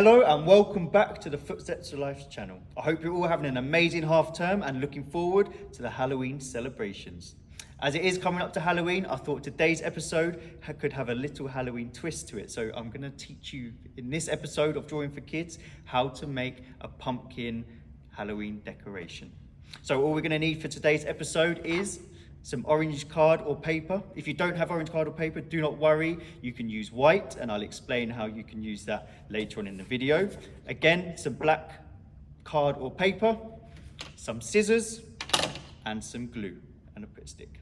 Hello and welcome back to the Footsteps to Life channel. I hope you're all having an amazing half term and looking forward to the Halloween celebrations. As it is coming up to Halloween, I thought today's episode could have a little Halloween twist to it. So I'm going to teach you in this episode of Drawing for Kids how to make a pumpkin Halloween decoration. So all we're going to need for today's episode is some orange card or paper. If you don't have orange card or paper, do not worry. You can use white, and I'll explain how you can use that later on in the video. Again, some black card or paper, some scissors, and some glue and a Pritt stick.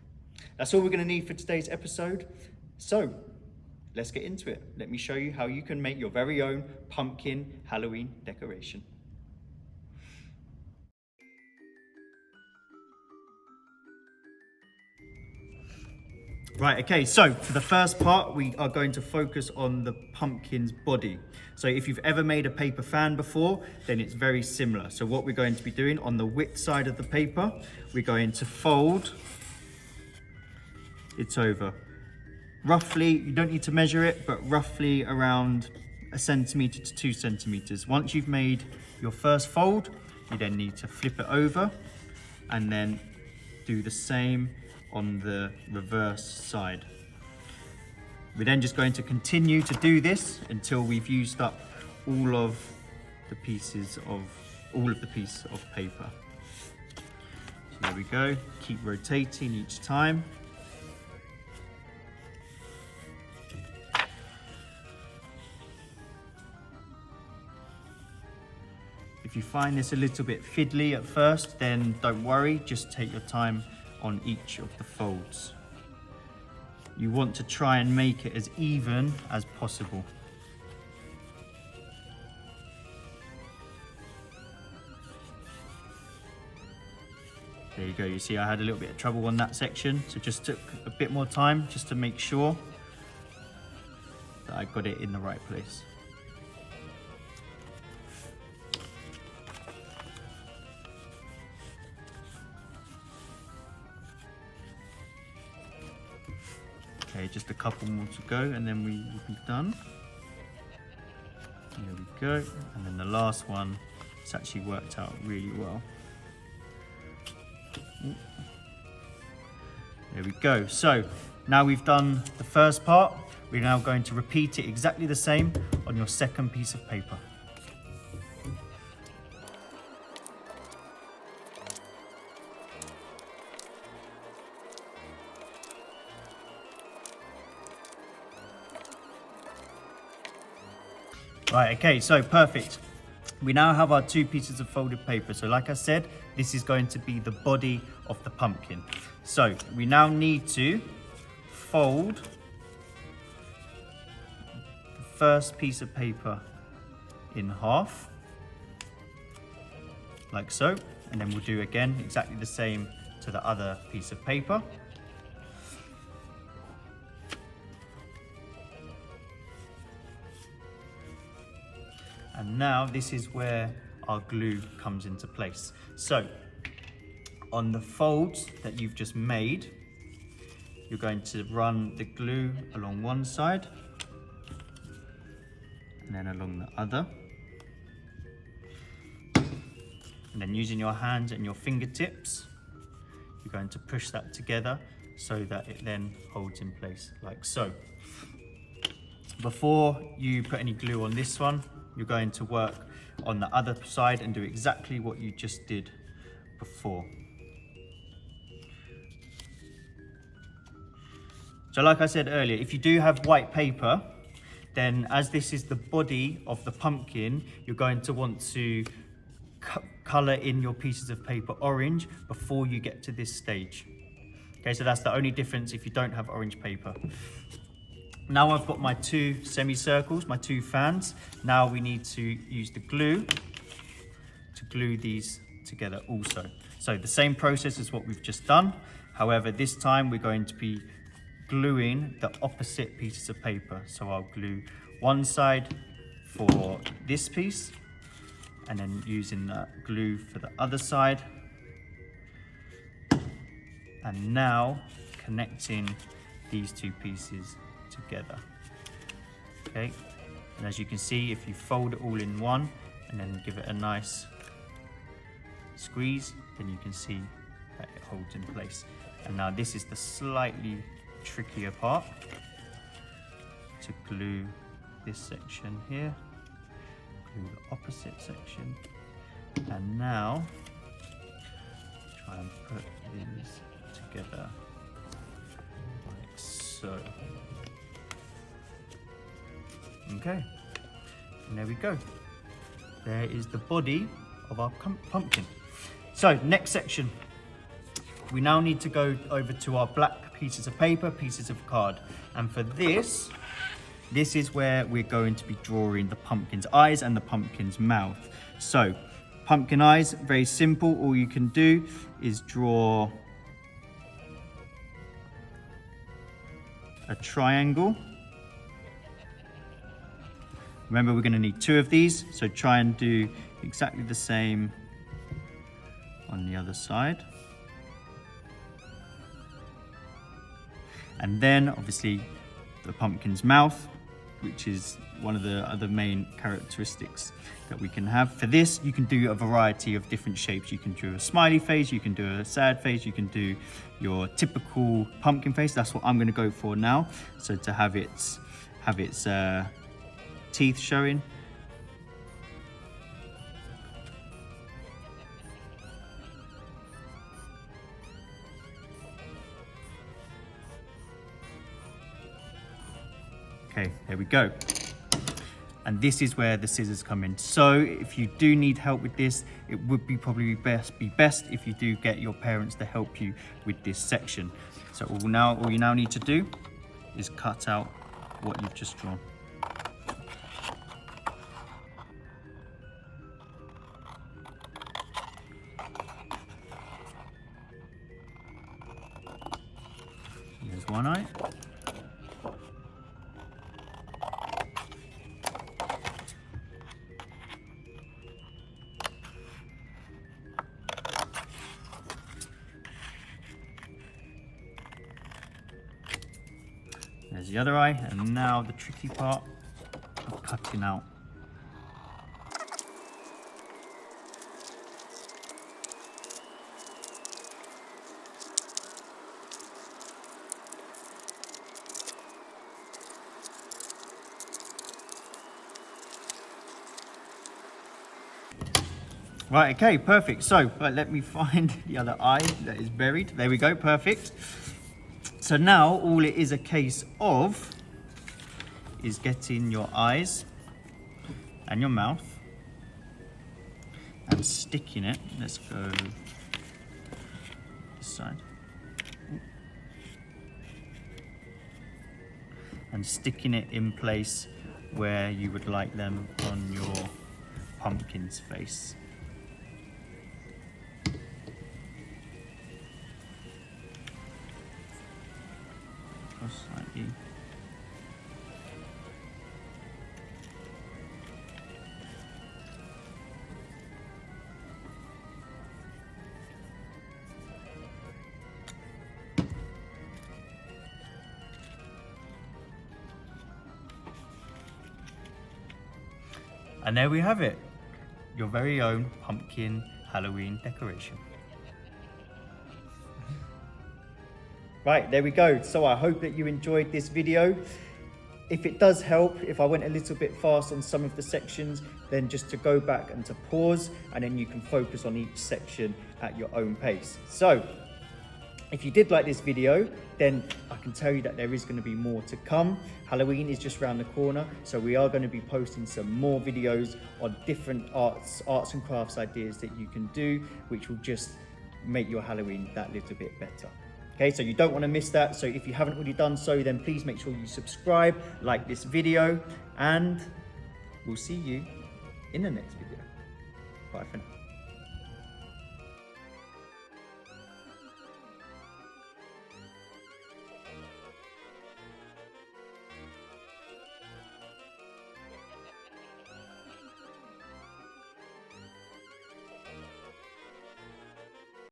That's all we're going to need for today's episode. So let's get into it. Let me show you how you can make your very own pumpkin Halloween decoration. Right, okay, so for the first part, we are going to focus on the pumpkin's body. So if you've ever made a paper fan before, then it's very similar. So what we're going to be doing on the width side of the paper, we're going to fold it over. Roughly, you don't need to measure it, but roughly around 1 centimeter to 2 centimeters. Once you've made your first fold, you then need to flip it over and then do the same on the reverse side. We're then just going to continue to do this until we've used up all of the piece of paper. So there we go. Keep rotating each time. If you find this a little bit fiddly at first, then don't worry, just take your time on each of the folds. You want to try and make it as even as possible. There you go, you see I had a little bit of trouble on that section, so just took a bit more time just to make sure that I got it in the right place. Okay, just a couple more to go and then we will be done. There we go. And then the last one, it's actually worked out really well. There we go. So now we've done the first part, we're now going to repeat it exactly the same on your second piece of paper. Right, okay, so perfect. We now have our 2 pieces of folded paper. So like I said, this is going to be the body of the pumpkin. So we now need to fold the first piece of paper in half, like so. And then we'll do again exactly the same to the other piece of paper. And now this is where our glue comes into place. So on the folds that you've just made, you're going to run the glue along one side and then along the other. And then using your hands and your fingertips, you're going to push that together so that it then holds in place like so. Before you put any glue on this one, you're going to work on the other side and do exactly what you just did before. So like I said earlier, if you do have white paper, then as this is the body of the pumpkin, you're going to want to color in your pieces of paper orange before you get to this stage. Okay, so that's the only difference if you don't have orange paper. Now I've got my 2 semicircles, my 2 fans. Now we need to use the glue to glue these together also. So the same process as what we've just done. However, this time we're going to be gluing the opposite pieces of paper. So I'll glue one side for this piece and then using the glue for the other side. And now connecting these 2 pieces together. Okay, And as you can see, if you fold it all in one and then give it a nice squeeze, then you can see that it holds in place. And now this is the slightly trickier part, to glue this section here, glue the opposite section, and now try and put these together like so. Okay, and there we go. There is the body of our pumpkin. So next section, we now need to go over to our black pieces of paper, pieces of card. And for this is where we're going to be drawing the pumpkin's eyes and the pumpkin's mouth. So pumpkin eyes, very simple. All you can do is draw a triangle. Remember, we're going to need 2 of these, so try and do exactly the same on the other side. And then obviously the pumpkin's mouth, which is one of the other main characteristics that we can have. For this, you can do a variety of different shapes. You can do a smiley face, you can do a sad face, you can do your typical pumpkin face. That's what I'm going to go for now. So to have its teeth showing. Okay, there we go. And this is where the scissors come in. So if you do need help with this, it would be probably be best if you do get your parents to help you with this section. So all you now need to do is cut out what you've just drawn. Here's one eye. There's the other eye, and now the tricky part of cutting out. Right, okay, perfect. So, let me find the other eye that is buried. There we go, perfect. So now all it is a case of is getting your eyes and your mouth and sticking it. Let's go this side. And sticking it in place where you would like them on your pumpkin's face. Slightly. And there we have it, your very own pumpkin Halloween decoration. Right, there we go. So I hope that you enjoyed this video. If it does help, if I went a little bit fast on some of the sections, then just to go back and to pause, and then you can focus on each section at your own pace. So if you did like this video, then I can tell you that there is going to be more to come. Halloween is just around the corner, so we are going to be posting some more videos on different arts and crafts ideas that you can do, which will just make your Halloween that little bit better. Okay, so you don't want to miss that. So if you haven't already done so, then please make sure you subscribe, like this video, and we'll see you in the next video. Bye for now.